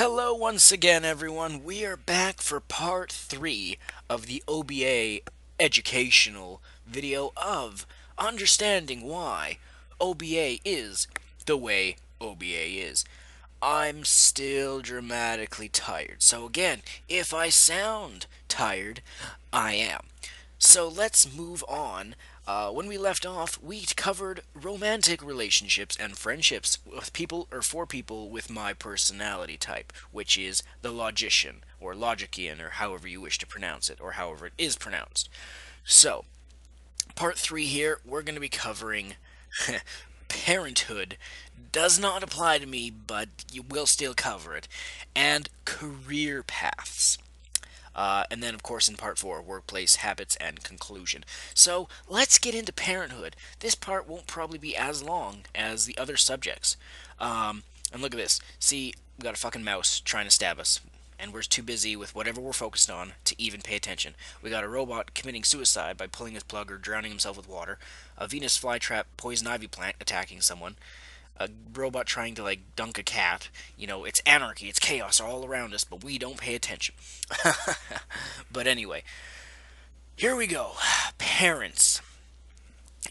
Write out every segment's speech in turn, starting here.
Hello once again, everyone. We are back for part 3 of the OBA educational video of understanding why OBA is the way OBA is. I'm still dramatically tired. So, again, if I sound tired, I am. So let's move on. When we left off, we covered romantic relationships and friendships with people or for people with my personality type, which is the logician or logician or however you wish to pronounce it or however it is pronounced. So, part 3 here, we're going to be covering parenthood. Does not apply to me, but you will still cover it. And career paths. And then, of course, in part 4, workplace habits and conclusion. So let's get into parenthood. This part won't probably be as long as the other subjects. And look at this. See, we got a fucking mouse trying to stab us. And we're too busy with whatever we're focused on to even pay attention. We got a robot committing suicide by pulling his plug or drowning himself with water. A Venus flytrap poison ivy plant attacking someone. A robot trying to dunk a cat. It's anarchy, it's chaos all around us, but we don't pay attention. But anyway, here we go. Parents.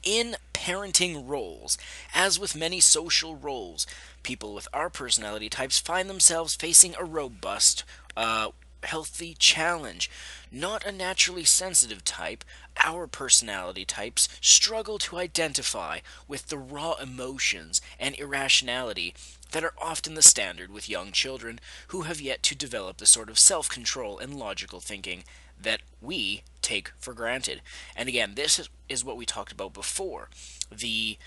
In parenting roles, as with many social roles, people with our personality types find themselves facing a robust, healthy challenge. Not a naturally sensitive type, our personality types struggle to identify with the raw emotions and irrationality that are often the standard with young children who have yet to develop the sort of self control and logical thinking that we take for granted. And again, this is what we talked about before, the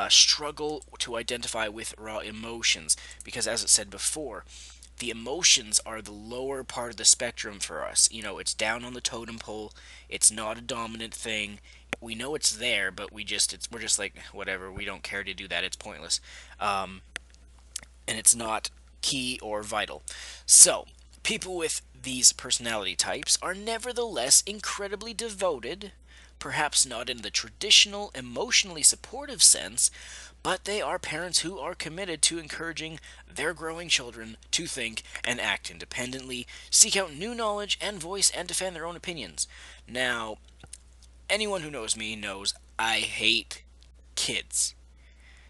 struggle to identify with raw emotions, because as it said before, the emotions are the lower part of the spectrum for us. It's down on the totem pole. It's not a dominant thing. We know it's there, but we're just like whatever. We don't care to do that. It's pointless, and it's not key or vital. So people with these personality types are nevertheless incredibly devoted, perhaps not in the traditional emotionally supportive sense, but they are parents who are committed to encouraging their growing children to think and act independently, seek out new knowledge, and voice and defend their own opinions. Now, anyone who knows me knows I hate kids.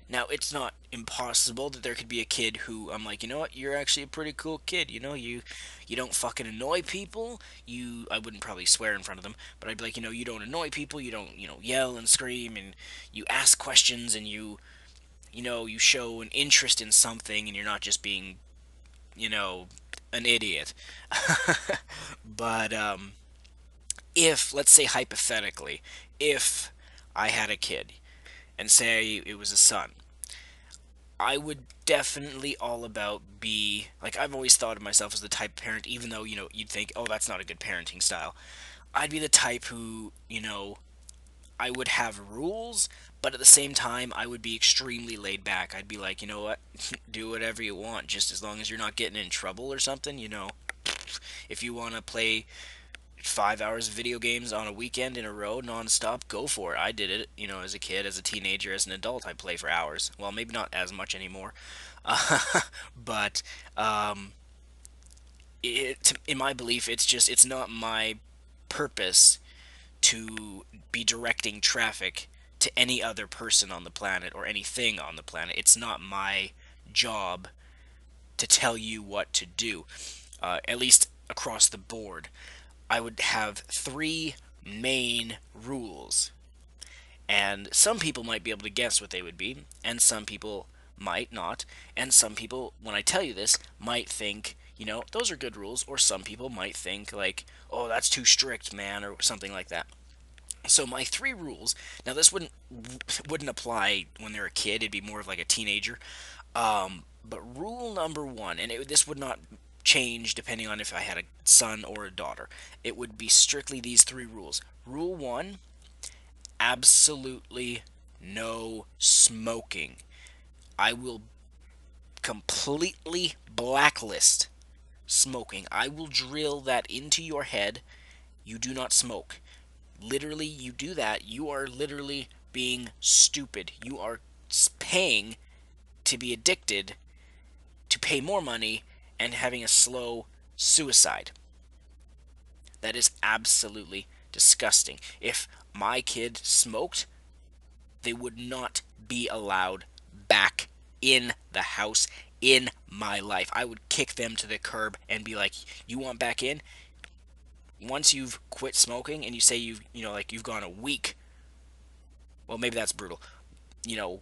Now, it's not impossible that there could be a kid who I'm like, you know what, you're actually a pretty cool kid. You don't fucking annoy people. I wouldn't probably swear in front of them, but I'd be like, you don't annoy people. You don't, yell and scream, and you ask questions, and you show an interest in something, and you're not just being, you know, an idiot. But if, let's say hypothetically, if I had a kid, and say it was a son, I would definitely all about be like I've always thought of myself as the type of parent, even though you'd think, oh, that's not a good parenting style. I'd be the type who I would have rules, but at the same time I would be extremely laid back. I'd be like, you know what, do whatever you want, just as long as you're not getting in trouble or something. If you want to play 5 hours of video games on a weekend in a row nonstop, go for it. I did it, as a kid, as a teenager, as an adult. I play for hours. Well, maybe not as much anymore, but in my belief, it's not my purpose to be directing traffic to any other person on the planet or anything on the planet. It's not my job to tell you what to do, at least across the board. I would have three main rules. And some people might be able to guess what they would be, and some people might not. And some people, when I tell you this, might think, those are good rules, or some people might think, like, oh, that's too strict, man, or something like that. So my three rules. Now this wouldn't apply when they're a kid. It'd be more of like a teenager. But rule number one, and this would not change depending on if I had a son or a daughter. It would be strictly these three rules. Rule one: absolutely no smoking. I will completely blacklist smoking. I will drill that into your head. You do not smoke. Literally, you do that, you are literally being stupid. You are paying to be addicted, to pay more money, and having a slow suicide. That is absolutely disgusting. If my kid smoked, they would not be allowed back in the house in my life. I would kick them to the curb and be like, "You want back in? Once you've quit smoking and you say like you've gone a week, well, maybe that's brutal. You know,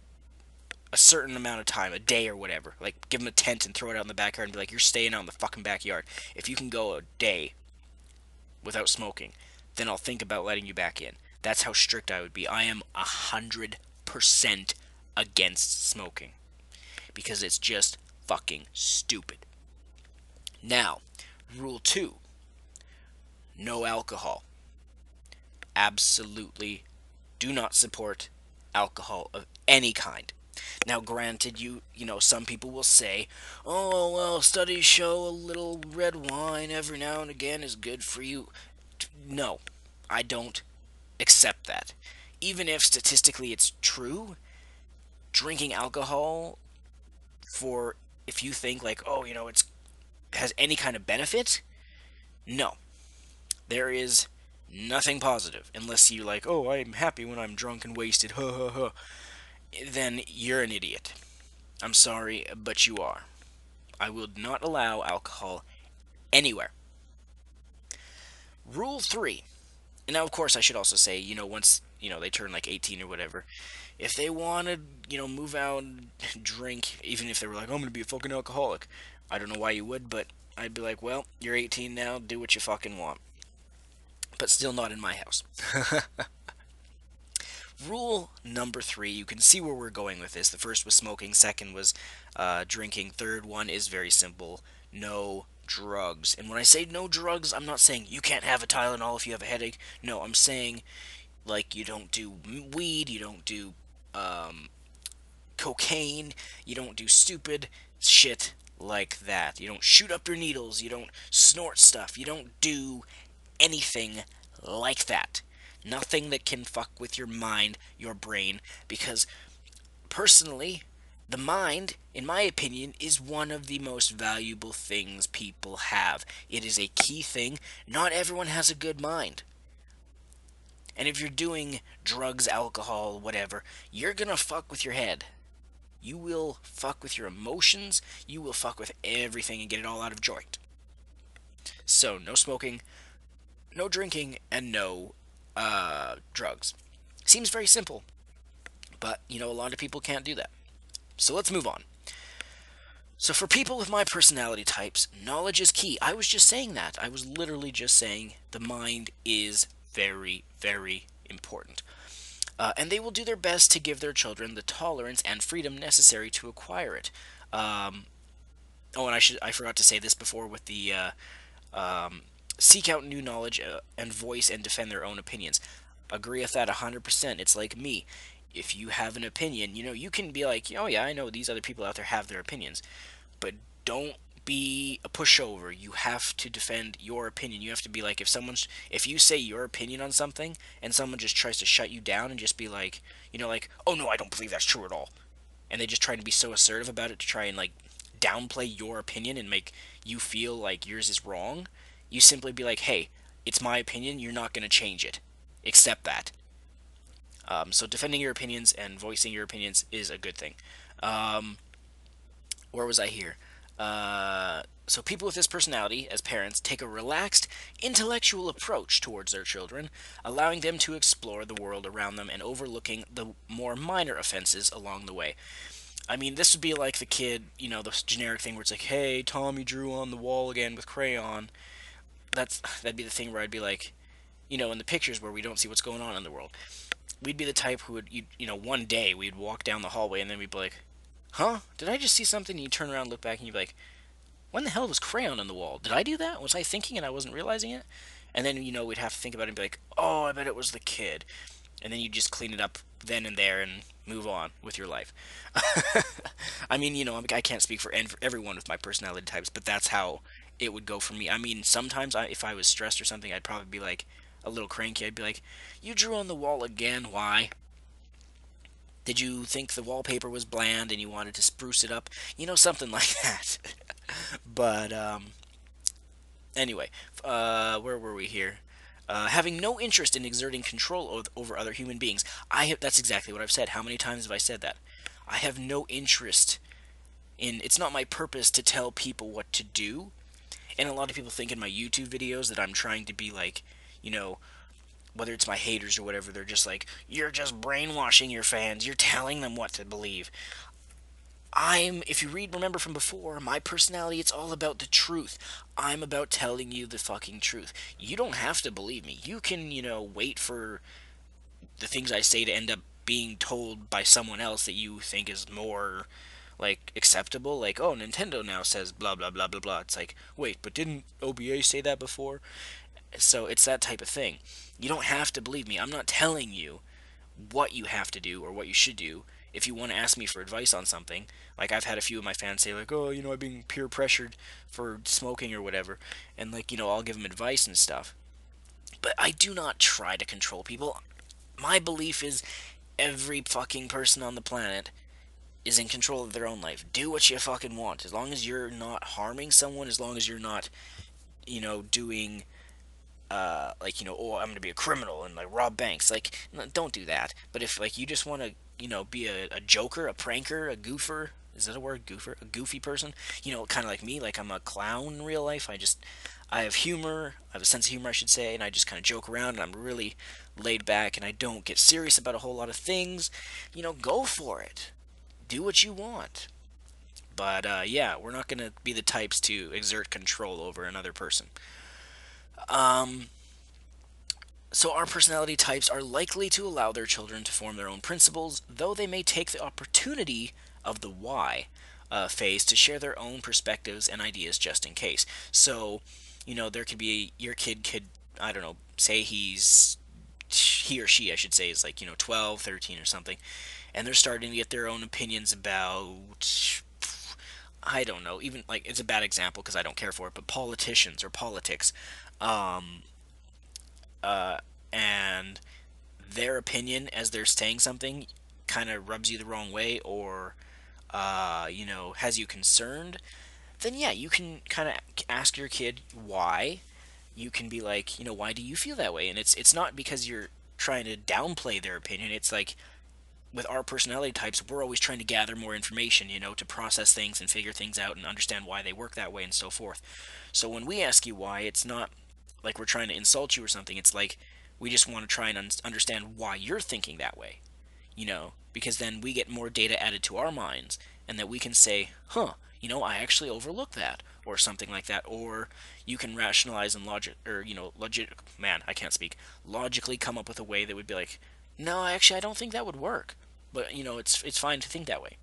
a certain amount of time, a day or whatever. Like, give them a tent and throw it out in the backyard and be like, you're staying out in the fucking backyard. If you can go a day without smoking, then I'll think about letting you back in. That's how strict I would be. I am 100% against smoking because it's just fucking stupid. Now, rule 2, no alcohol. Absolutely do not support alcohol of any kind. Now, granted, some people will say, "Oh, well, studies show a little red wine every now and again is good for you." No, I don't accept that. Even if statistically it's true, drinking alcohol for if you think like, "Oh, it's has any kind of benefit," no. There is nothing positive unless you like, "Oh, I'm happy when I'm drunk and wasted." Ha ha ha. Then you're an idiot. I'm sorry, but you are. I will not allow alcohol anywhere. Rule 3. And now, of course, I should also say, once, they turn like 18 or whatever, if they want to, move out and drink, even if they were like, "I'm going to be a fucking alcoholic," I don't know why you would, but I'd be like, "Well, you're 18 now, do what you fucking want." But still not in my house. Rule number 3, you can see where we're going with this. The first was smoking, second was drinking, third one is very simple: no drugs. And when I say no drugs, I'm not saying you can't have a Tylenol if you have a headache. No, I'm saying like you don't do weed, you don't do cocaine, you don't do stupid shit like that. You don't shoot up your needles, you don't snort stuff, you don't do anything like that. Nothing that can fuck with your mind, your brain, because personally, the mind, in my opinion, is one of the most valuable things people have. It is a key thing. Not everyone has a good mind. And if you're doing drugs, alcohol, whatever, you're gonna fuck with your head. You will fuck with your emotions, you will fuck with everything and get it all out of joint. So, no smoking, no drinking, and no drugs. Seems very simple, but a lot of people can't do that. So let's move on. So for people with my personality types, knowledge is key. I was just saying that. I was literally just saying the mind is very, very important. And they will do their best to give their children the tolerance and freedom necessary to acquire it. Um, oh, and I forgot to say this before with the seek out new knowledge and voice and defend their own opinions. Agree with that 100%. It's like me. If you have an opinion, you can be like, "Oh yeah, I know these other people out there have their opinions," but don't be a pushover. You have to defend your opinion. You have to be like, if you say your opinion on something and someone just tries to shut you down and just be like, like, "Oh no, I don't believe that's true at all," and they just try to be so assertive about it to try and like downplay your opinion and make you feel like yours is wrong, you simply be like, "Hey, it's my opinion. You're not going to change it. Accept that." So defending your opinions and voicing your opinions is a good thing. Um, where was I here? So people with this personality, as parents, take a relaxed, intellectual approach towards their children, allowing them to explore the world around them and overlooking the more minor offenses along the way. I mean, this would be like the kid, the generic thing where it's like, "Hey, Tommy drew on the wall again with crayon." That'd be the thing where I'd be like, in the pictures where we don't see what's going on in the world, we'd be the type who would, one day we'd walk down the hallway and then we'd be like, "Huh? Did I just see something?" And you turn around, look back, and you'd be like, "When the hell was crayon on the wall? Did I do that? Was I thinking and I wasn't realizing it?" And then, we'd have to think about it and be like, "Oh, I bet it was the kid." And then you just clean it up then and there and move on with your life. I mean, I can't speak for everyone with my personality types, but that's how it would go for me. I mean, sometimes if I was stressed or something, I'd probably be like a little cranky. I'd be like, "You drew on the wall again? Why? Did you think the wallpaper was bland and you wanted to spruce it up?" Something like that. But anyway, where were we here? Having no interest in exerting control over other human beings. That's exactly what I've said. How many times have I said that? I have no interest in. It's not my purpose to tell people what to do. And a lot of people think in my YouTube videos that I'm trying to be like, you know, whether it's my haters or whatever, they're just like, you're just brainwashing your fans. You're telling them what to believe. If you remember from before, my personality, it's all about the truth. I'm about telling you the fucking truth. You don't have to believe me. You can, wait for the things I say to end up being told by someone else that you think is more, like, acceptable. Like, oh, Nintendo now says blah, blah, blah, blah, blah. It's like, wait, but didn't OBA say that before? So it's that type of thing. You don't have to believe me. I'm not telling you what you have to do or what you should do. If you want to ask me for advice on something, like I've had a few of my fans say like, oh, I'm being peer pressured for smoking or whatever, and like, I'll give them advice and stuff. But I do not try to control people. My belief is every fucking person on the planet is in control of their own life. Do what you fucking want. As long as you're not harming someone, as long as you're not, doing like, oh, I'm gonna be a criminal and like rob banks. Like, don't do that. But if like you just want to, be a joker, a pranker, a goofer. Is that a word? Goofer, a goofy person. Kind of like me. Like I'm a clown in real life. I have humor. I have a sense of humor, I should say, and I just kind of joke around. And I'm really laid back, and I don't get serious about a whole lot of things. Go for it. Do what you want. But yeah, we're not gonna be the types to exert control over another person. Um, So our personality types are likely to allow their children to form their own principles, though they may take the opportunity of the why phase to share their own perspectives and ideas just in case. So, there could be your kid could, I don't know, say he or she, I should say, is like, 12, 13 or something, and they're starting to get their own opinions about, I don't know, even like it's a bad example because I don't care for it, but politicians or politics. Um, uh, and their opinion as they're saying something kind of rubs you the wrong way or has you concerned, then yeah, you can kind of ask your kid why. You can be like, why do you feel that way? And it's not because you're trying to downplay their opinion. It's like with our personality types, we're always trying to gather more information, to process things and figure things out and understand why they work that way and so forth. So when we ask you why, it's not like we're trying to insult you or something. It's like we just want to try and understand why you're thinking that way, because then we get more data added to our minds and that we can say, huh, I actually overlooked that or something like that. Or you can rationalize and man, I can't speak, logically come up with a way that would be like, no, actually, I don't think that would work. But, it's fine to think that way.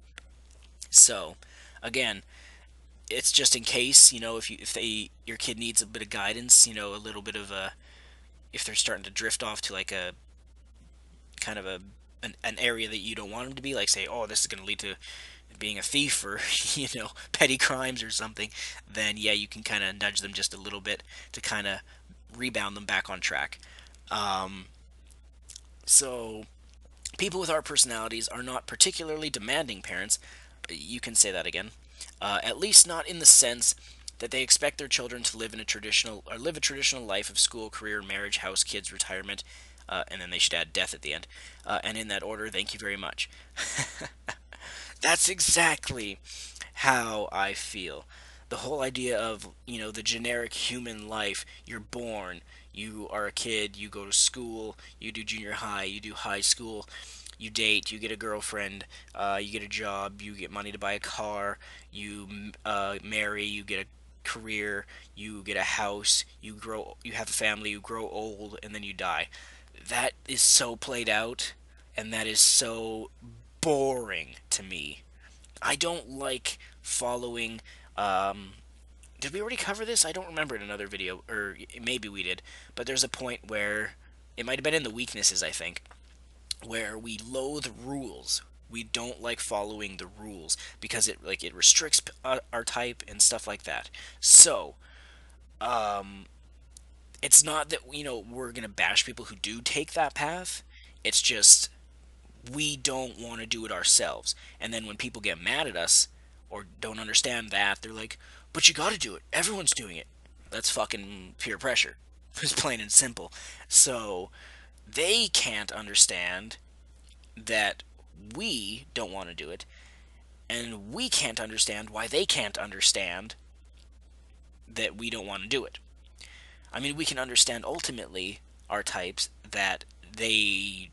So, again, it's just in case, if your kid needs a bit of guidance, a little bit of a, if they're starting to drift off to like a kind of an area that you don't want them to be, like say, oh, this is going to lead to being a thief or petty crimes or something, then yeah, you can kind of nudge them just a little bit to kind of rebound them back on track. Um, so people with our personalities are not particularly demanding parents. You can say that again. At least not in the sense that they expect their children to live a traditional life of school, career, marriage, house, kids, retirement, and then they should add death at the end. And in that order, thank you very much. That's exactly how I feel. The whole idea of, the generic human life, you're born, you are a kid, you go to school, you do junior high, you do high school, you date, you get a girlfriend, you get a job, you get money to buy a car, you marry, you get a career, you get a house, you have a family, you grow old, and then you die. That is so played out, and that is so boring to me. I don't like following. Um, did we already cover this? I don't remember in another video, or maybe we did. But there's a point where it might have been in the weaknesses, I think, where we loathe rules. We don't like following the rules because it restricts our type and stuff like that. So, um, it's not that we're gonna bash people who do take that path. It's just we don't want to do it ourselves. And then when people get mad at us or don't understand that, they're like, But you gotta do it. Everyone's doing it. That's fucking peer pressure. It's plain and simple. So they can't understand that we don't want to do it, and we can't understand why they can't understand that we don't want to do it. I mean, we can understand ultimately our types that they,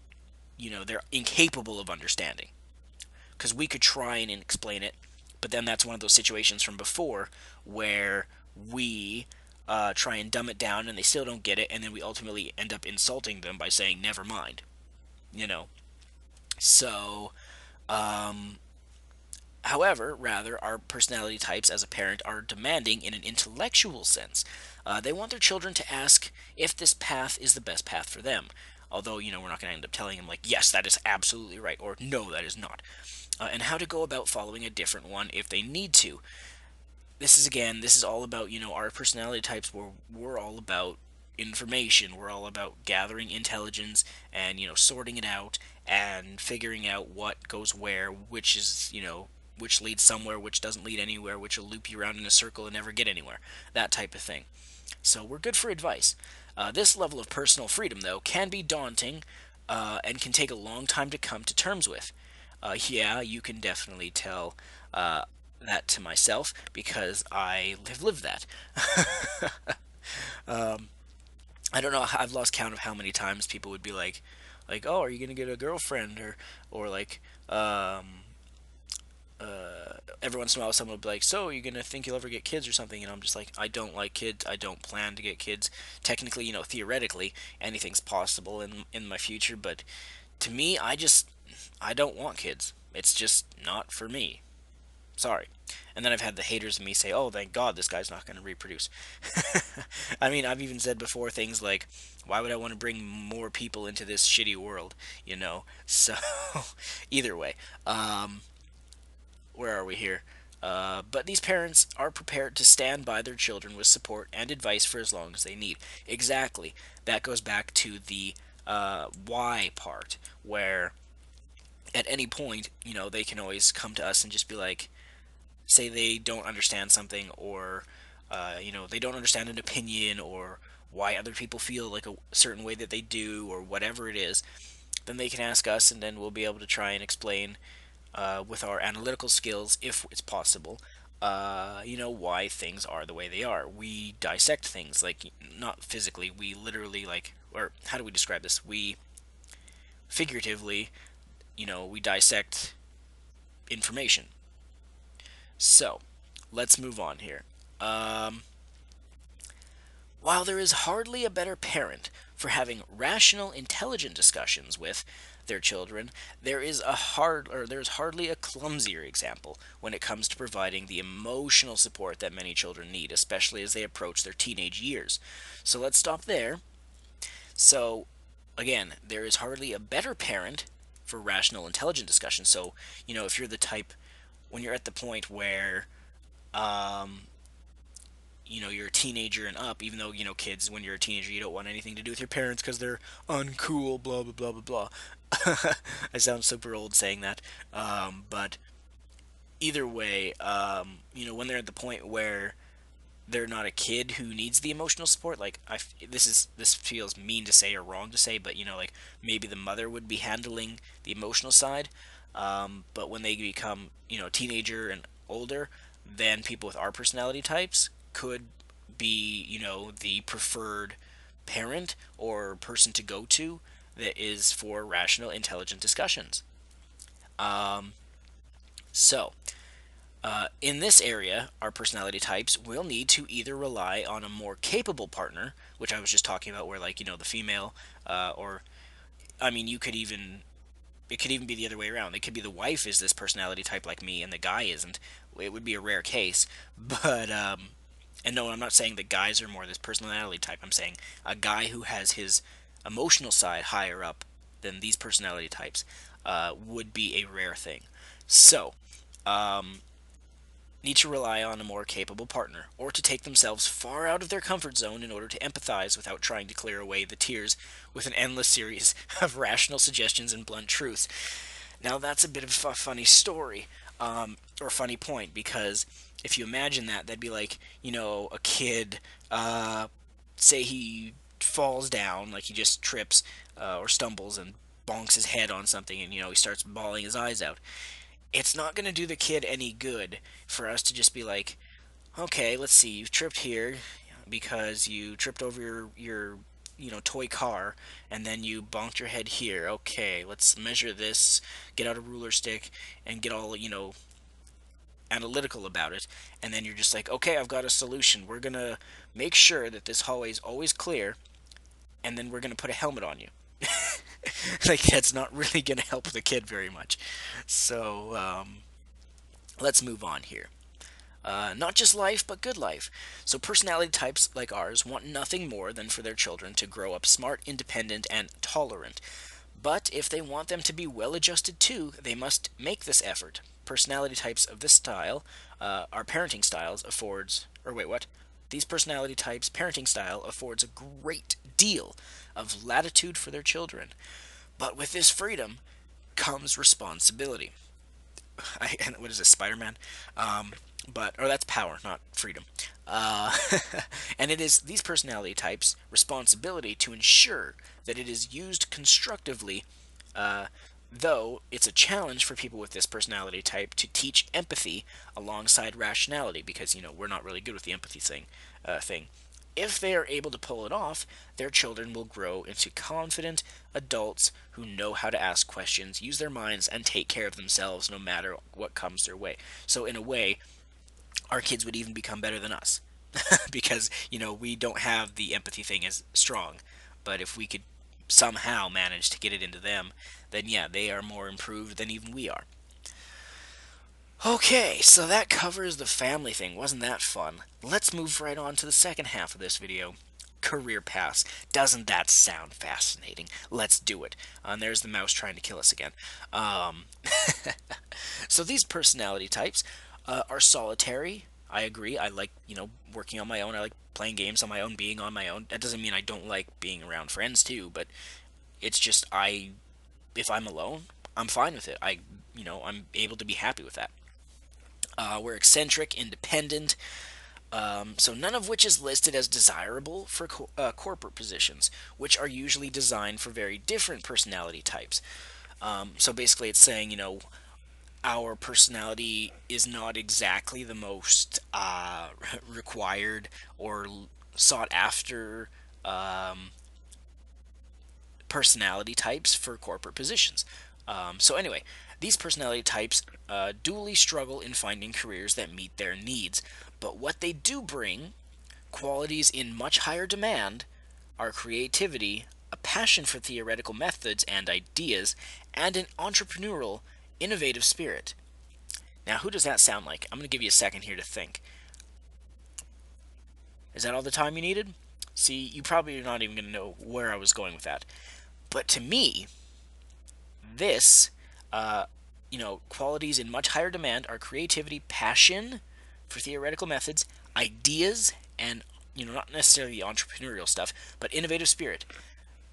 they're incapable of understanding. Because we could try and explain it, but then that's one of those situations from before where we try and dumb it down and they still don't get it, and then we ultimately end up insulting them by saying, never mind, you know. So, um, however, rather, our personality types as a parent are demanding in an intellectual sense. They want their children to ask if this path is the best path for them. Although, we're not going to end up telling them, like, yes, that is absolutely right, or no, that is not. And how to go about following a different one if they need to. This is all about, our personality types. We're all about information. We're all about gathering intelligence and, sorting it out and figuring out what goes where, which is, which leads somewhere, which doesn't lead anywhere, which will loop you around in a circle and never get anywhere. That type of thing. So we're good for advice. This level of personal freedom, though, can be daunting and can take a long time to come to terms with. Yeah, you can definitely tell that to myself because I have lived that. I don't know. I've lost count of how many times people would be like, "Oh, are you gonna get a girlfriend?" or like, every once in a while, someone would be like, "So, are you gonna think you'll ever get kids or something?" And I'm just like, "I don't like kids. I don't plan to get kids. Technically, theoretically, anything's possible in my future, but to me, I don't want kids. It's just not for me. Sorry." And then I've had the haters of me say, "Oh, thank God this guy's not going to reproduce." I mean, I've even said before things like, "Why would I want to bring more people into this shitty world?" So either way, where are we here? But these parents are prepared to stand by their children with support and advice for as long as they need. Exactly. That goes back to the why part, where at any point, they can always come to us and just be like, say they don't understand something, or they don't understand an opinion, or why other people feel like a certain way that they do, or whatever it is. Then they can ask us, and then we'll be able to try and explain with our analytical skills, if it's possible, why things are the way they are. We dissect things, like, not physically, we literally, like, or how do we describe this? We figuratively, we dissect information. So, let's move on here. Um, while there is hardly a better parent for having rational, intelligent discussions with their children, there is hardly a clumsier example when it comes to providing the emotional support that many children need, especially as they approach their teenage years. So let's stop there. So, again, there is hardly a better parent for rational, intelligent discussion. So, if you're the type, when you're at the point where um, you're a teenager and up, even though, kids, when you're a teenager, you don't want anything to do with your parents because they're uncool, blah, blah, blah, blah, blah. I sound super old saying that. But either way, when they're at the point where they're not a kid who needs the emotional support, like, this feels mean to say or wrong to say, but, like, maybe the mother would be handling the emotional side. But when they become, a teenager and older, then people with our personality types could be, the preferred parent or person to go to that is for rational, intelligent discussions. Um, so, in this area, our personality types will need to either rely on a more capable partner, which I was just talking about, where, like, the female, or, I mean, it could even be the other way around. It could be the wife is this personality type like me and the guy isn't. It would be a rare case. But, and no, I'm not saying that guys are more this personality type. I'm saying a guy who has his emotional side higher up than these personality types would be a rare thing. So, um, need to rely on a more capable partner, or to take themselves far out of their comfort zone in order to empathize without trying to clear away the tears with an endless series of rational suggestions and blunt truths. Now, that's a bit of a funny story. or funny point, because if you imagine that, that'd be like, a kid, uh, say he falls down, like he just trips or stumbles and bonks his head on something, and he starts bawling his eyes out. It's not going to do the kid any good for us to just be like, okay, let's see, you've tripped here because you tripped over your toy car, and then you bonked your head here. Okay, let's measure this, get out a ruler stick, and get all, analytical about it. And then you're just like, okay, I've got a solution. We're going to make sure that this hallway is always clear, and then we're going to put a helmet on you. Like, that's not really going to help the kid very much. So, let's move on here. Not just life, but good life. So, personality types like ours want nothing more than for their children to grow up smart, independent, and tolerant. But if they want them to be well adjusted too, they must make this effort. Personality types of this style, our parenting styles affords, or wait, what? These personality types' parenting style affords a great deal of latitude for their children. But with this freedom comes responsibility. What is this, Spider-Man? Or that's power, not freedom. Uh, and it is these personality types' responsibility to ensure that it is used constructively, uh, though it's a challenge for people with this personality type to teach empathy alongside rationality, because we're not really good with the empathy thing. If they are able to pull it off, their children will grow into confident adults who know how to ask questions, use their minds, and take care of themselves no matter what comes their way. So, in a way, our kids would even become better than us because, we don't have the empathy thing as strong. But if we could somehow manage to get it into them, then yeah, they are more improved than even we are. Okay, so that covers the family thing. Wasn't that fun? Let's move right on to the second half of this video. Career paths. Doesn't that sound fascinating? Let's do it. And there's the mouse trying to kill us again. Um, so these personality types are solitary. I agree. I like, working on my own. I like playing games on my own, being on my own. That doesn't mean I don't like being around friends too, but it's just if I'm alone, I'm fine with it. I'm able to be happy with that. We're eccentric, independent, so none of which is listed as desirable for corporate positions, which are usually designed for very different personality types. So basically, it's saying, our personality is not exactly the most required or sought after um, personality types for corporate positions. So anyway, these personality types dually struggle in finding careers that meet their needs, but what they do bring, qualities in much higher demand, are creativity, a passion for theoretical methods and ideas, and an entrepreneurial, innovative spirit. Now, who does that sound like? I'm going to give you a second here to think. Is that all the time you needed? See, you probably are not even going to know where I was going with that. But to me, this, uh, qualities in much higher demand are creativity, passion for theoretical methods, ideas, and, not necessarily entrepreneurial stuff, but innovative spirit.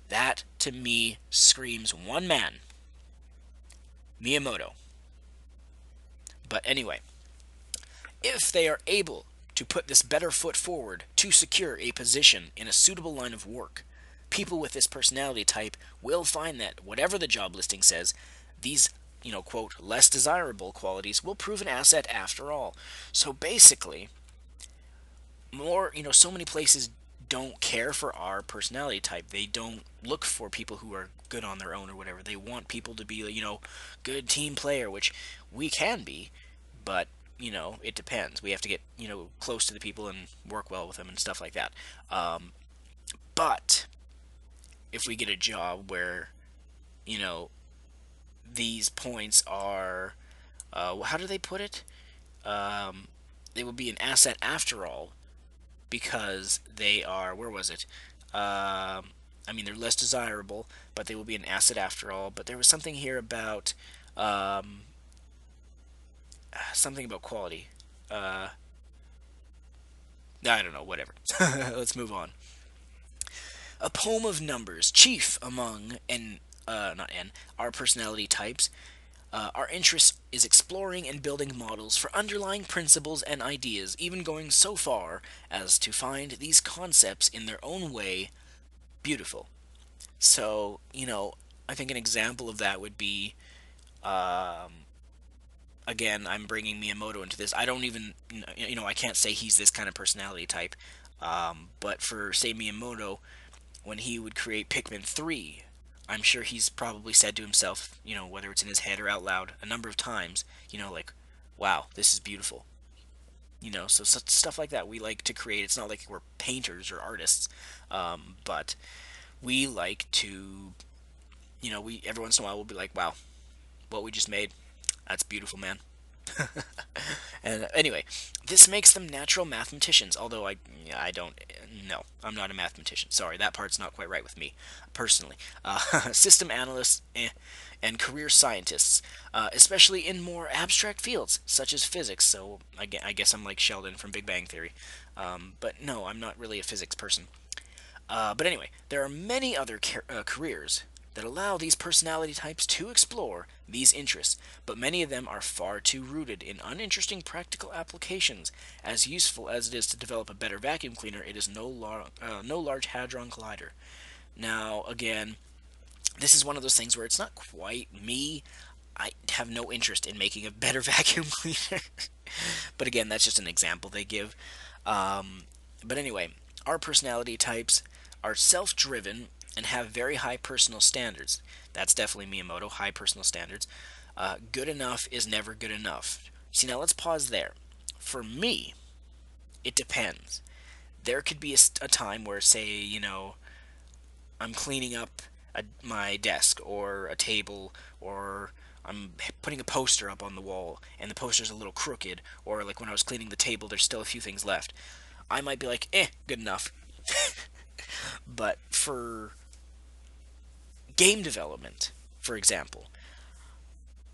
That, to me, screams one man, Miyamoto. But anyway, if they are able to put this better foot forward to secure a position in a suitable line of work, people with this personality type will find that whatever the job listing says, these, quote, less desirable qualities will prove an asset after all. So basically, so many places don't care for our personality type. They don't look for people who are good on their own or whatever. They want people to be, good team player, which we can be, but it depends. We have to get, close to the people and work well with them and stuff like that. But if we get a job where, you know, these points are, how do they put it? Um, they will be an asset after all because they are, where was it? They're less desirable, but they will be an asset after all. But there was something here about um, something about quality. Uh, I don't know, whatever. Let's move on. A poem of numbers, chief among not our personality types, Our interest is exploring and building models for underlying principles and ideas, even going so far as to find these concepts in their own way beautiful. So, I think an example of that would be, again, I'm bringing Miyamoto into this. I don't even, I can't say he's this kind of personality type. But for, say, Miyamoto, when he would create Pikmin 3, I'm sure he's probably said to himself, whether it's in his head or out loud, a number of times, like, wow, this is beautiful. So stuff like that we like to create. It's not like we're painters or artists, but we like to, we every once in a while we'll be like, wow, what we just made, that's beautiful, man. And anyway, this makes them natural mathematicians. Although I don't. No, I'm not a mathematician. Sorry, that part's not quite right with me, personally. System analysts and career scientists, especially in more abstract fields such as physics. So I guess I'm like Sheldon from Big Bang Theory. But no, I'm not really a physics person. But anyway, there are many other careers that allow these personality types to explore these interests, but many of them are far too rooted in uninteresting practical applications. As useful as it is to develop a better vacuum cleaner, it is no large hadron collider. Now, again, this is one of those things where it's not quite me. I have no interest in making a better vacuum cleaner. But again, that's just an example they give. But anyway, our personality types are self driven and have very high personal standards. That's definitely Miyamoto, high personal standards. Good enough is never good enough. See, now let's pause there. For me, it depends. There could be a time where, say, I'm cleaning up my desk or a table, or I'm putting a poster up on the wall and the poster's a little crooked, or like when I was cleaning the table, there's still a few things left. I might be like, good enough. But for game development, for example,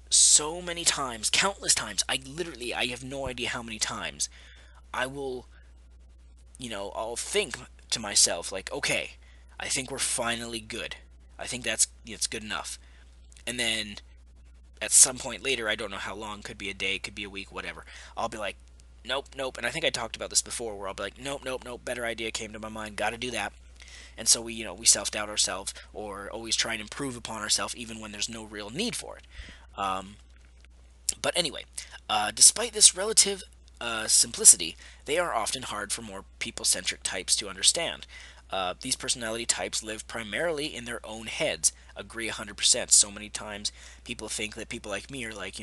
so many times, countless times, I have no idea how many times, I will, I'll think to myself, like, okay, I think we're finally good. I think it's good enough. And then at some point later, I don't know how long, could be a day, could be a week, whatever, I'll be like, nope, nope. And I think I talked about this before, where I'll be like, nope, nope, nope, better idea came to my mind, gotta do that. And so we self-doubt ourselves, or always try and improve upon ourselves even when there's no real need for it. Um, but anyway, despite this relative simplicity, they are often hard for more people-centric types to understand. These personality types live primarily in their own heads. Agree 100%. So many times people think that people like me are like,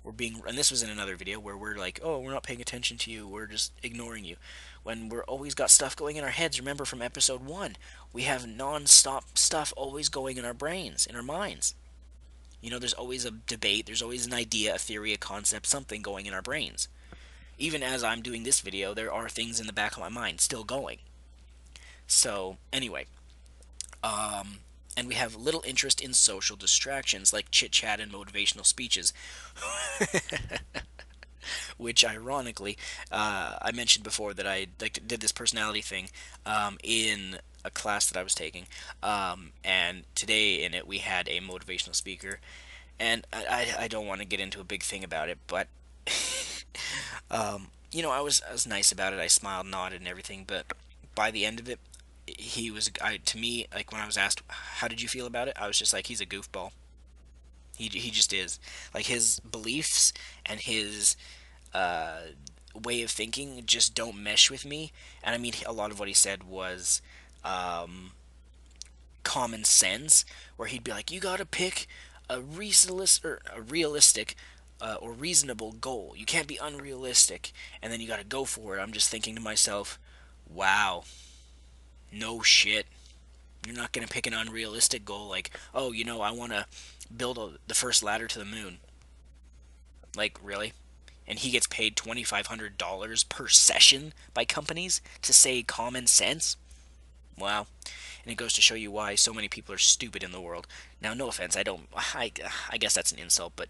we're being, and this was in another video where we're like, oh, we're not paying attention to you, we're just ignoring you. When we're always got stuff going in our heads. Remember from episode 1, we have non-stop stuff always going in our brains, in our minds. There's always a debate, there's always an idea, a theory, a concept, something going in our brains. Even as I'm doing this video, there are things in the back of my mind still going. So, anyway, and we have little interest in social distractions like chit chat and motivational speeches, which ironically, I mentioned before that I did this personality thing in a class that I was taking, and today in it we had a motivational speaker, and I don't want to get into a big thing about it, but I was nice about it. I smiled, nodded, and everything, but by the end of it, to me, like when I was asked how did you feel about it, I was just like, he's a goofball. He just is. Like his beliefs and his uh, way of thinking just don't mesh with me. And I mean, a lot of what he said was um, common sense, where he'd be like, you gotta pick a realistic or reasonable goal. You can't be unrealistic, and then you gotta go for it. I'm just thinking to myself, wow, no shit. You're not gonna pick an unrealistic goal like, oh, I want to build the first ladder to the moon. Like, really? And he gets paid $2,500 per session by companies to say common sense? Wow. And it goes to show you why so many people are stupid in the world. Now, no offense, I guess that's an insult, but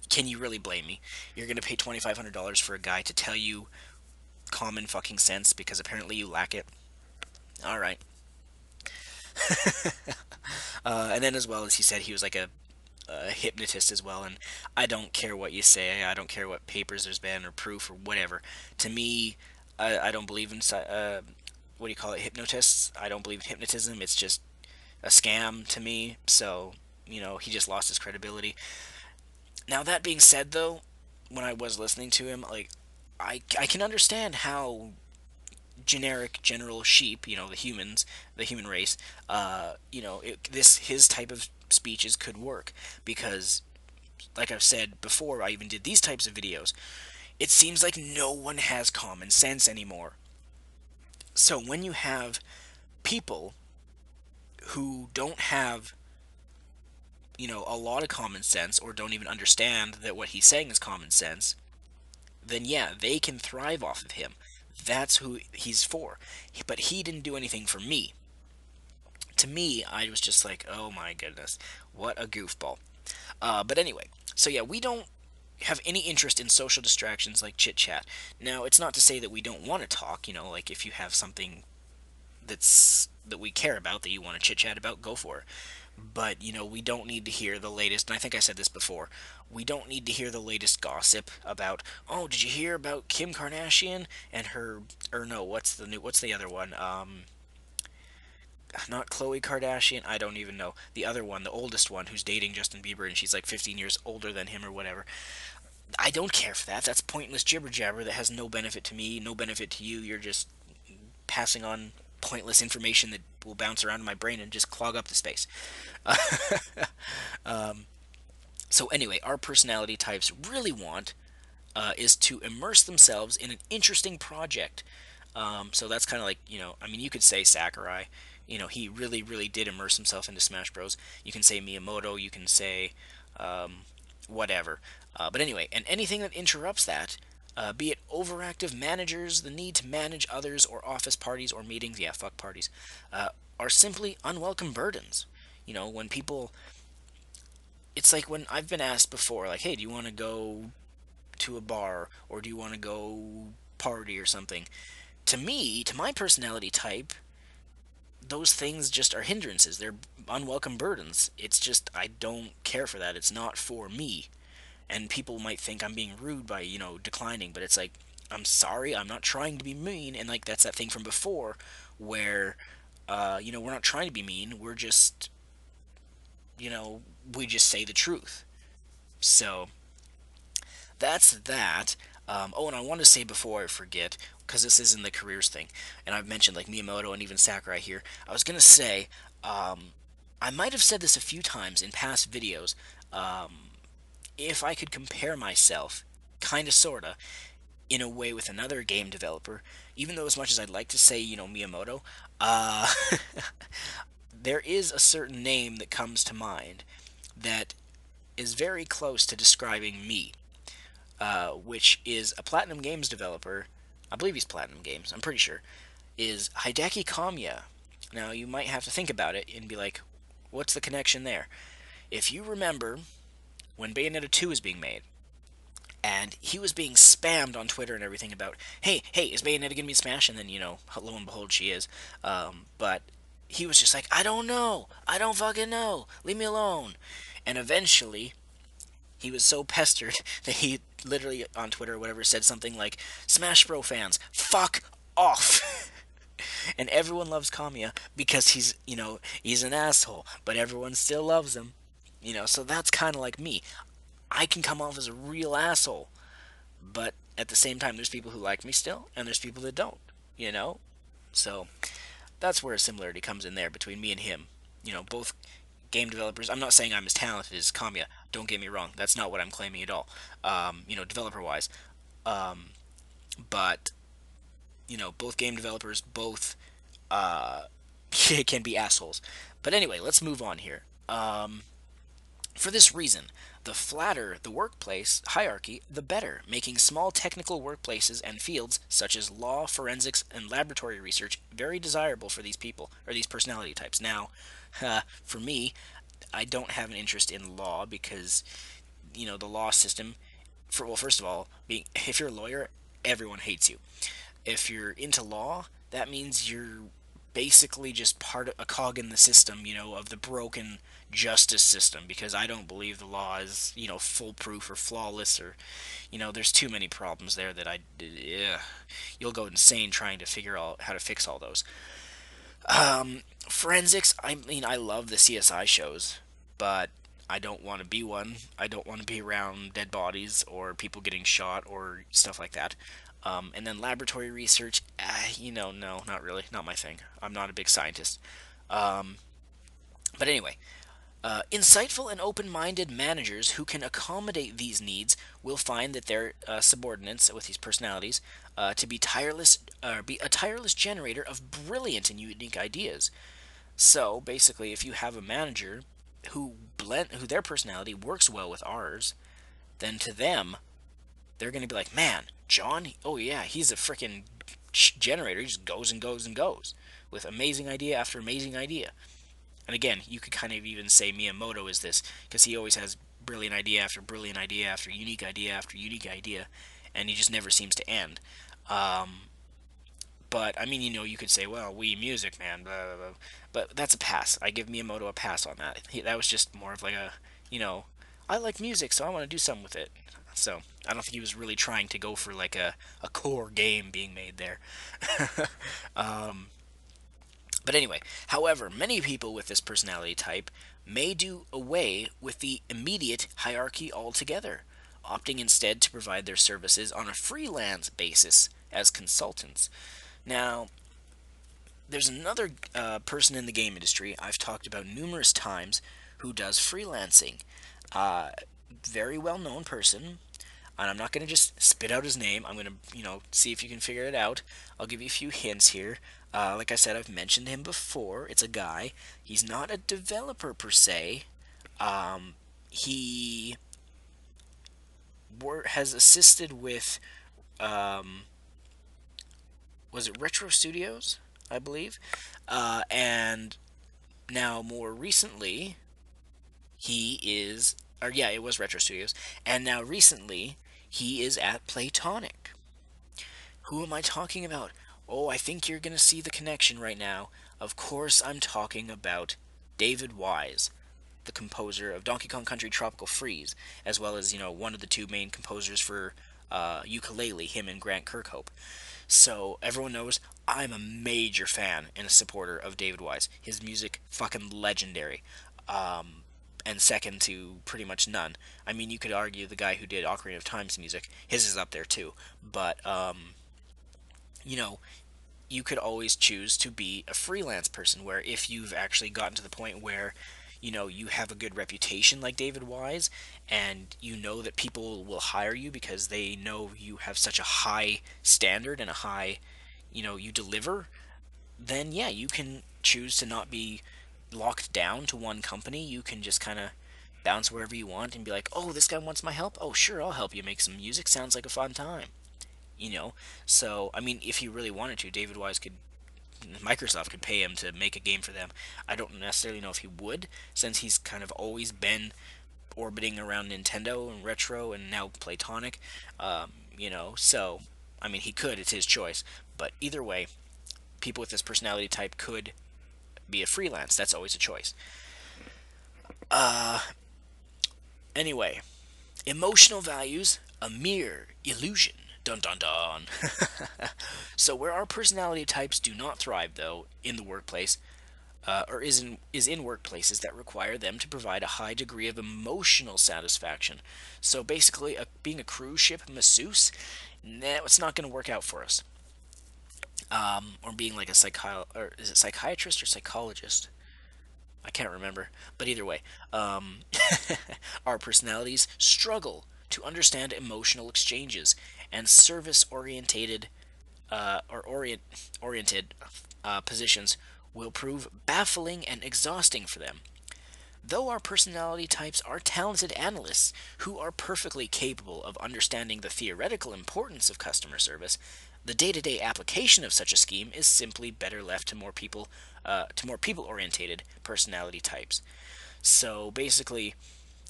can you really blame me? You're gonna pay $2,500 for a guy to tell you common fucking sense because apparently you lack it. All right. And then as well as he said, he was like a hypnotist as well, and I don't care what you say. I don't care what papers there's been or proof or whatever. To me, I don't believe in what do you call it, hypnotists. I don't believe in hypnotism. It's just a scam to me. So he just lost his credibility. Now that being said, though, when I was listening to him, like I can understand how generic general sheep, the humans, the human race, this his type of speeches could work because, like I've said before, I even did these types of videos. It seems like no one has common sense anymore. So when you have people who don't have, a lot of common sense or don't even understand that what he's saying is common sense, then yeah, they can thrive off of him. That's who he's for. But he didn't do anything for me. To me, I was just like, oh my goodness, what a goofball. But anyway, so yeah, we don't have any interest in social distractions like chit chat. Now, it's not to say that we don't want to talk, like if you have something that we care about that you want to chit chat about, go for it. But, we don't need to hear the latest, and I think I said this before, we don't need to hear the latest gossip about, oh, did you hear about Kim Kardashian and her, or no, what's the other one? Not Khloe Kardashian, I don't even know. The other one, the oldest one, who's dating Justin Bieber, and she's like 15 years older than him or whatever. I don't care for that. That's pointless jibber jabber that has no benefit to me, no benefit to you. You're just passing on pointless information that will bounce around in my brain and just clog up the space. So anyway, our personality types really want is to immerse themselves in an interesting project. So that's kind of like, I mean, you could say Sakurai. He really, really did immerse himself into Smash Bros. You can say Miyamoto. You can say whatever. But anyway, and anything that interrupts that, be it overactive managers, the need to manage others, or office parties or meetings, yeah, fuck parties, are simply unwelcome burdens. When people, it's like when I've been asked before, like, hey, do you want to go to a bar or do you want to go party or something? To me, to my personality type, those things just are hindrances. They're unwelcome burdens. It's just, I don't care for that. It's not for me. And people might think I'm being rude by, declining, but it's like, I'm sorry, I'm not trying to be mean. And like, that's that thing from before where, we're not trying to be mean. We're just, you know, we just say the truth. So that's that. Oh, and I want to say before I forget, because this is in the careers thing, and I've mentioned like Miyamoto and even Sakurai here. I was gonna say, I might have said this a few times in past videos. If I could compare myself, kinda sorta, in a way with another game developer, even though as much as I'd like to say, Miyamoto, uh, there is a certain name that comes to mind that is very close to describing me, which is a Platinum Games developer. I believe he's Platinum Games, I'm pretty sure, is Hideki Kamiya. Now, you might have to think about it and be like, what's the connection there? If you remember when Bayonetta 2 was being made, and he was being spammed on Twitter and everything about, hey, is Bayonetta gonna be Smash? And then, lo and behold, she is. But he was just like, I don't know. I don't fucking know. Leave me alone. And eventually, he was so pestered that he literally on Twitter or whatever said something like, Smash Bro fans, fuck off. And everyone loves Kamiya because he's an asshole, but everyone still loves him. So that's kind of like me. I can come off as a real asshole, but at the same time, there's people who like me still, and there's people that don't, you know? So that's where a similarity comes in there between me and him. Both game developers. I'm not saying I'm as talented as Kamiya. Don't get me wrong. That's not what I'm claiming at all. Developer wise. But both game developers, both uh, can be assholes. But anyway, let's move on here. For this reason, the flatter the workplace hierarchy, the better, making small technical workplaces and fields such as law, forensics, and laboratory research very desirable for these people, or these personality types. Now, for me, I don't have an interest in law because, the law system, first of all, if you're a lawyer, everyone hates you. If you're into law, that means you're basically just part of a cog in the system, of the broken justice system, because I don't believe the law is, foolproof or flawless, or, there's too many problems there that yeah, you'll go insane trying to figure out how to fix all those. Forensics, I mean, I love the CSI shows, but I don't want to be one. I don't want to be around dead bodies or people getting shot or stuff like that. And then laboratory research, no, not really, not my thing. I'm not a big scientist. Um, but anyway, insightful and open-minded managers who can accommodate these needs will find that their subordinates with these personalities to be a tireless generator of brilliant and unique ideas. So basically, if you have a manager who their personality works well with ours, then to them they're going to be like, man, John, oh yeah, he's a freaking generator. He just goes and goes and goes with amazing idea after amazing idea. And again, you could kind of even say Miyamoto is this, because he always has brilliant idea after brilliant idea after unique idea, and he just never seems to end. But I mean, you could say, well, we music, man, blah, blah, blah. But that's a pass. I give Miyamoto a pass on that. That was just more of like a, you know, I like music, so I want to do something with it. So I don't think he was really trying to go for like a core game being made there. um, but anyway, however, many people with this personality type may do away with the immediate hierarchy altogether, opting instead to provide their services on a freelance basis as consultants. Now, there's another person in the game industry I've talked about numerous times who does freelancing. Uh, Very well known person, and I'm not going to just spit out his name. I'm going to, see if you can figure it out. I'll give you a few hints here. Like I said, I've mentioned him before. It's a guy. He's not a developer per se. He has assisted with, um, was it Retro Studios, I believe? And now more recently, he is, or yeah, it was Retro Studios. And now recently, he is at Playtonic. Who am I talking about? Oh, I think you're going to see the connection right now. Of course, I'm talking about David Wise, the composer of Donkey Kong Country Tropical Freeze, as well as, one of the two main composers for Ukulele, him and Grant Kirkhope. So everyone knows I'm a major fan and a supporter of David Wise. His music, fucking legendary. And second to pretty much none. I mean, you could argue the guy who did Ocarina of Time's music, his is up there too. But, you know, you could always choose to be a freelance person, where if you've actually gotten to the point where you have a good reputation like David Wise, and you know that people will hire you because they know you have such a high standard and a high, you deliver, then yeah, you can choose to not be locked down to one company. You can just kind of bounce wherever you want and be like, oh, this guy wants my help, oh sure, I'll help you make some music, sounds like a fun time. you know so I mean, if he really wanted to, David Wise could, Microsoft could pay him to make a game for them. I don't necessarily know if he would, since he's kind of always been orbiting around Nintendo and Retro and now Playtonic. So I mean, he could. It's his choice. But either way, people with this personality type could be a freelance. That's always a choice. Uh, anyway, emotional values, a mere illusion. Dun dun dun. So where our personality types do not thrive, though, in the workplace, or is in workplaces that require them to provide a high degree of emotional satisfaction. So basically, being a cruise ship masseuse, nah, it's not going to work out for us. Or being like a or is it psychiatrist or psychologist? I can't remember. But either way, our personalities struggle to understand emotional exchanges, and service oriented positions will prove baffling and exhausting for them. Though our personality types are talented analysts who are perfectly capable of understanding the theoretical importance of customer service, the day-to-day application of such a scheme is simply better left to more people-orientated personality types. So basically,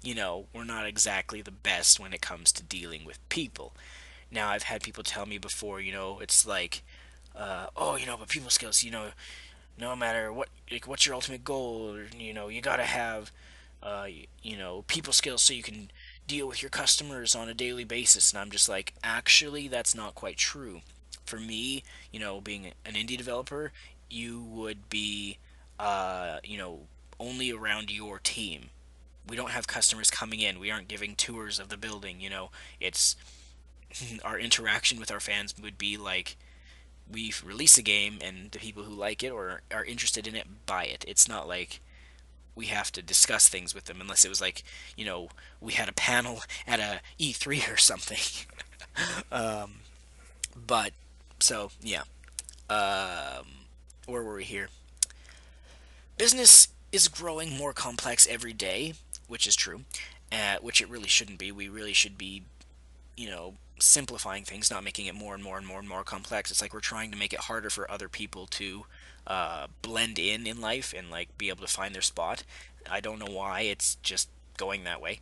we're not exactly the best when it comes to dealing with people. Now, I've had people tell me before, it's like, oh, but people skills, No matter what, like, what's your ultimate goal? Or, you got to have, people skills so you can deal with your customers on a daily basis. And I'm just like, actually, that's not quite true. For me, being an indie developer, you would be, only around your team. We don't have customers coming in. We aren't giving tours of the building. It's our interaction with our fans would be like we release a game and the people who like it or are interested in it buy it. It's not like we have to discuss things with them unless it was like, we had a panel at a E3 or something. um, but so yeah. Um, where were we here? Business is growing more complex every day, which is true, which it really shouldn't be. We really should be, simplifying things, not making it more and more and more and more complex. It's like we're trying to make it harder for other people to blend in life and like be able to find their spot. I don't know why. It's just going that way.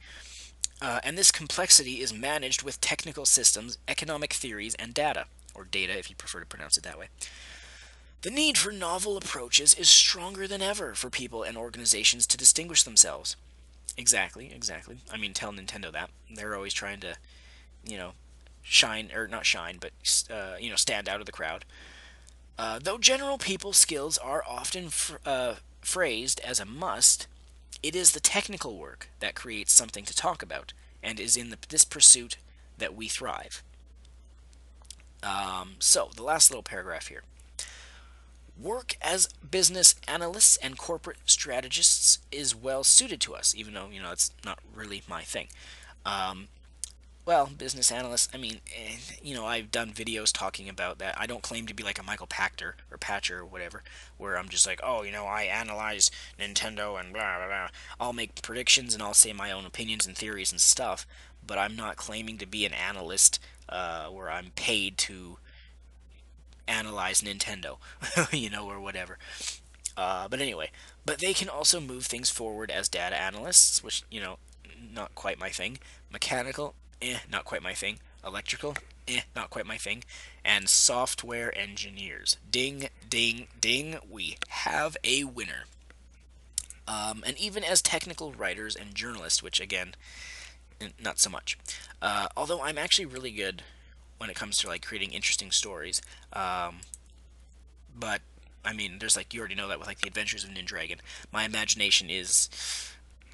And this complexity is managed with technical systems, economic theories, and data, or data if you prefer to pronounce it that way. The need for novel approaches is stronger than ever for people and organizations to distinguish themselves. Exactly, exactly. I mean, tell Nintendo that. They're always trying to, you know, shine, or not shine, but, stand out of the crowd. Though general people skills are often phrased as a must, it is the technical work that creates something to talk about, and is in this pursuit that we thrive. So, the last little paragraph here. Work as business analysts and corporate strategists is well suited to us, even though, it's not really my thing. Um, well, business analyst, I mean, I've done videos talking about that. I don't claim to be like a Michael Pachter or Patcher or whatever, where I'm just like, oh, I analyze Nintendo and blah, blah, blah. I'll make predictions and I'll say my own opinions and theories and stuff, but I'm not claiming to be an analyst where I'm paid to analyze Nintendo, or whatever. But anyway, but they can also move things forward as data analysts, which, not quite my thing. Mechanical, not quite my thing. Electrical, not quite my thing. And software engineers. Ding, ding, ding, we have a winner. And even as technical writers and journalists, which again, not so much. Although I'm actually really good when it comes to like creating interesting stories. But I mean, there's like you already know that with like the Adventures of Ninjago. My imagination is,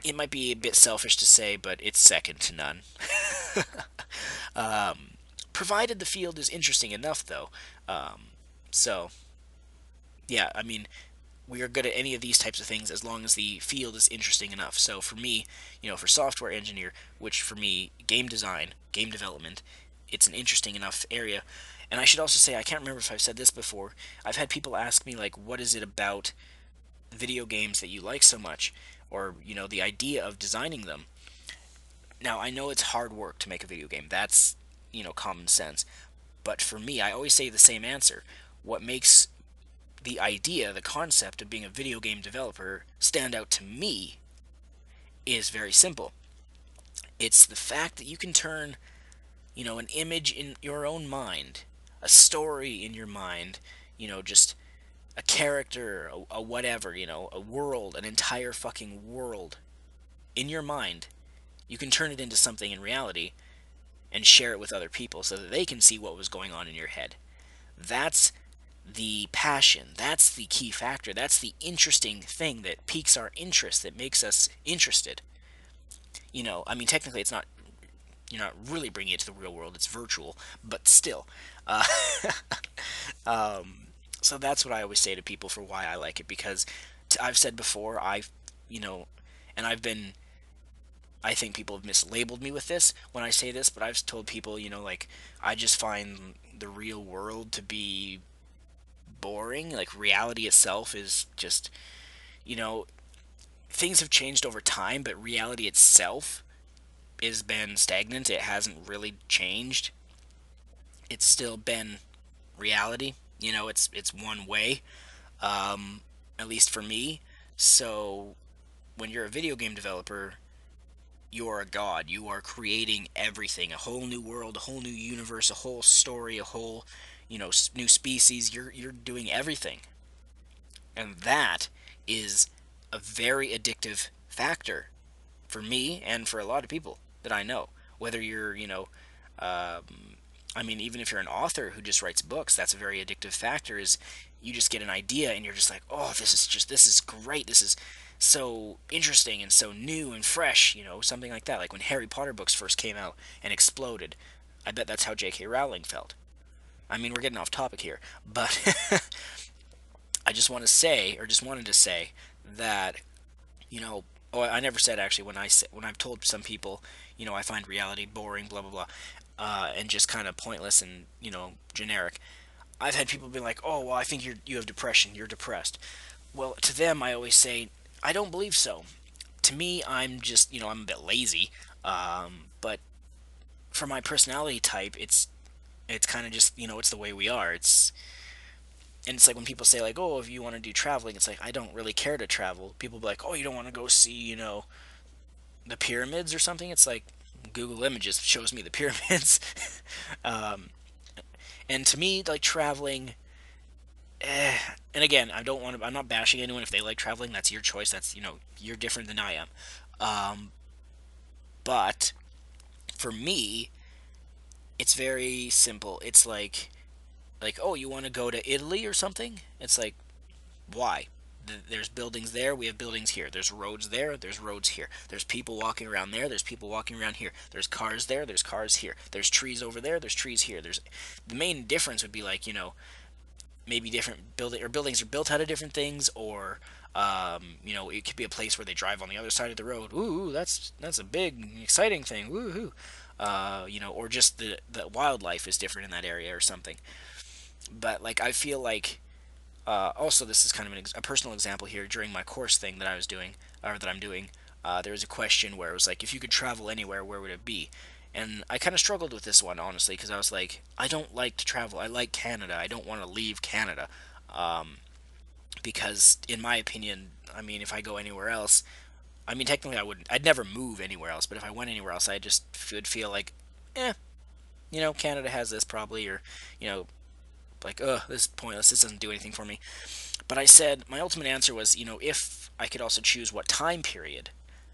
it might be a bit selfish to say, but it's second to none. Provided the field is interesting enough, though. So yeah, I mean, we are good at any of these types of things as long as the field is interesting enough. So for me, for software engineer, which for me, game design, game development, it's an interesting enough area. And I should also say, I can't remember if I've said this before. I've had people ask me like, what is it about video games that you like so much, or the idea of designing them. Now I know it's hard work to make a video game. That's common sense. But for me, I always say the same answer. What makes the idea, the concept of being a video game developer stand out to me is very simple. It's the fact that you can turn, an image in your own mind, a story in your mind, just a character, a whatever, a world, an entire fucking world in your mind. You can turn it into something in reality and share it with other people so that they can see what was going on in your head. That's the passion. That's the key factor. That's the interesting thing that piques our interest, that makes us interested. I mean, technically, it's not. You're not really bringing it to the real world. It's virtual, but still. Uh, so that's what I always say to people for why I like it, because I've said before, you know, and I think people have mislabeled me with this when I say this, but I've told people, like, I just find the real world to be boring. Like, reality itself is just, you know, things have changed over time, but reality itself has been stagnant. It hasn't really changed. It's still been reality. It's one way, um, at least for me. So when you're a video game developer, you are a god. You are creating everything, a whole new world, a whole new universe, a whole story, a whole, new species. You're doing everything. And that is a very addictive factor for me and for a lot of people that I know. Whether you're, I mean, even if you're an author who just writes books, that's a very addictive factor. Is you just get an idea and you're just like, oh, this is great. This is so interesting and so new and fresh. Something like that. Like when Harry Potter books first came out and exploded. I bet that's how J.K. Rowling felt. I mean, we're getting off topic here, but I just want to say, or just wanted to say, that you know, oh, I never said actually when I've told some people, I find reality boring, blah blah blah, and just kind of pointless and generic. I've had people be like, oh well, I think you have depression, you're depressed. Well, to them, I always say, I don't believe so. To me, I'm just I'm a bit lazy, but for my personality type, it's kind of just it's the way we are. It's like when people say like, oh, if you want to do traveling, it's like I don't really care to travel. People be like, oh, you don't want to go see the pyramids or something. It's like Google Images shows me the pyramids. um, and to me, like traveling, and again, I don't want to. I'm not bashing anyone if they like traveling. That's your choice. That's you're different than I am. Um, but for me, it's very simple. It's like oh, you want to go to Italy or something? It's like why? There's buildings there, we have buildings here. There's roads there, there's roads here. There's people walking around there, there's people walking around here. There's cars there, there's cars here. There's trees over there, there's trees here. There's the main difference would be like, maybe different buildings are built out of different things, or it could be a place where they drive on the other side of the road. Ooh, that's a big exciting thing. Woohoo. Or just the wildlife is different in that area or something. But like I feel like also, this is kind of a personal example here. During my course thing that I was doing, or that I'm doing, there was a question where it was like, if you could travel anywhere, where would it be? And I kind of struggled with this one, honestly, because I was like, I don't like to travel. I like Canada. I don't want to leave Canada. Um, because, in my opinion, I mean, if I go anywhere else, I mean, technically I wouldn't. I'd never move anywhere else, but if I went anywhere else, I just would feel like, eh, Canada has this probably, or, you know, like, ugh, this is pointless. This doesn't do anything for me. But I said my ultimate answer was, if I could also choose what time period,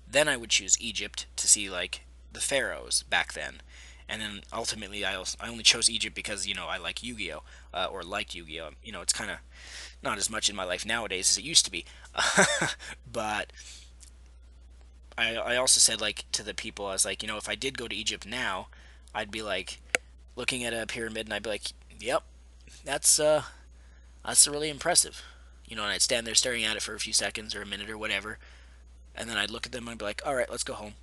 then I would choose Egypt to see like the pharaohs back then. And then ultimately, I only chose Egypt because I like Yu-Gi-Oh, or liked Yu-Gi-Oh. It's kind of not as much in my life nowadays as it used to be. But I also said like to the people, I was like, if I did go to Egypt now, I'd be like looking at a pyramid and I'd be like, yep, that's that's really impressive. And I'd stand there staring at it for a few seconds or a minute or whatever, and then I'd look at them and I'd be like, all right, let's go home.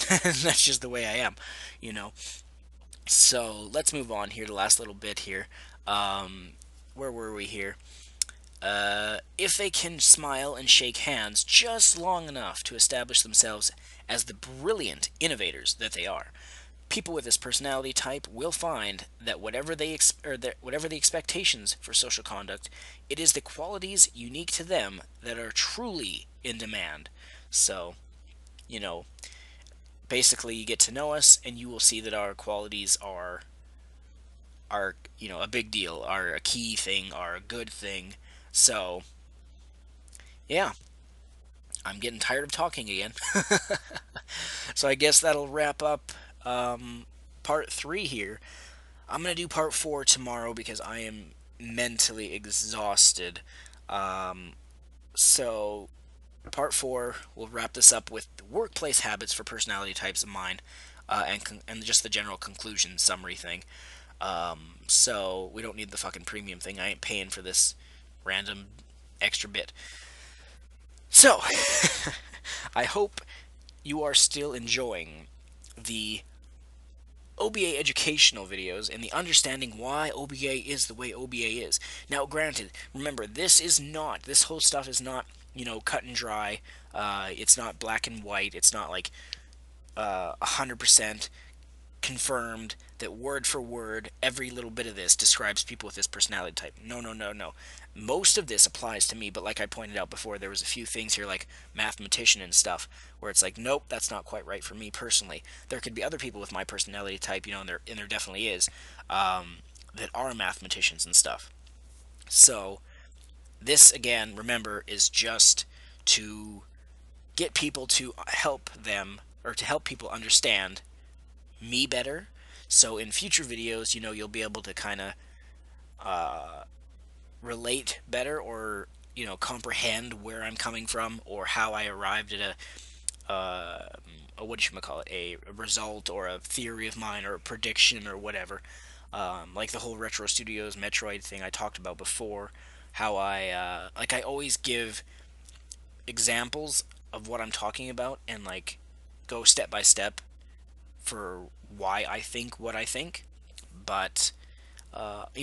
That's just the way I am, you know. So let's move on here. The last little bit here. Um, where were we here? If they can smile and shake hands just long enough to establish themselves as the brilliant innovators that they are, people with this personality type will find that whatever the expectations for social conduct, it is the qualities unique to them that are truly in demand. So, you know, basically, you get to know us, and you will see that our qualities are a big deal, are a key thing, are a good thing. So, yeah, I'm getting tired of talking again. So I guess that'll wrap up part three here. I'm gonna do part four tomorrow because I am mentally exhausted. Um, so part four, we'll wrap this up with the workplace habits for personality types of mine, and just the general conclusion summary thing. So we don't need the fucking premium thing. I ain't paying for this random extra bit. So I hope you are still enjoying the OBA educational videos and the understanding why OBA is the way OBA is. Now, granted, remember, this whole stuff is not, cut and dry. It's not black and white. It's not like 100% confirmed that word for word, every little bit of this describes people with this personality type. No, no, no, no. Most of this applies to me, but like I pointed out before, there was a few things here like mathematician and stuff where it's like, nope, that's not quite right for me personally. There could be other people with my personality type, and there definitely is, that are mathematicians and stuff. So This, again, remember, is just to get people to help them, or to help people understand me better. So in future videos, you'll be able to kind of relate better, or comprehend where I'm coming from, or how I arrived at a what should I call it, a result or a theory of mine or a prediction or whatever. Like the whole Retro Studios Metroid thing I talked about before, how I always give examples of what I'm talking about, and like go step by step for why I think what I think. But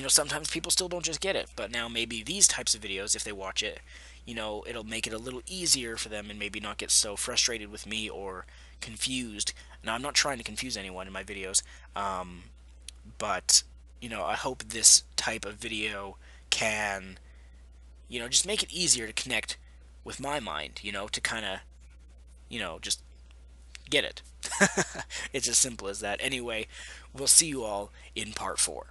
sometimes people still don't just get it. But now maybe these types of videos, if they watch it, it'll make it a little easier for them, and maybe not get so frustrated with me or confused. Now, I'm not trying to confuse anyone in my videos, but I hope this type of video can, just make it easier to connect with my mind. To kind of, just get it. It's as simple as that. Anyway, we'll see you all in part 4.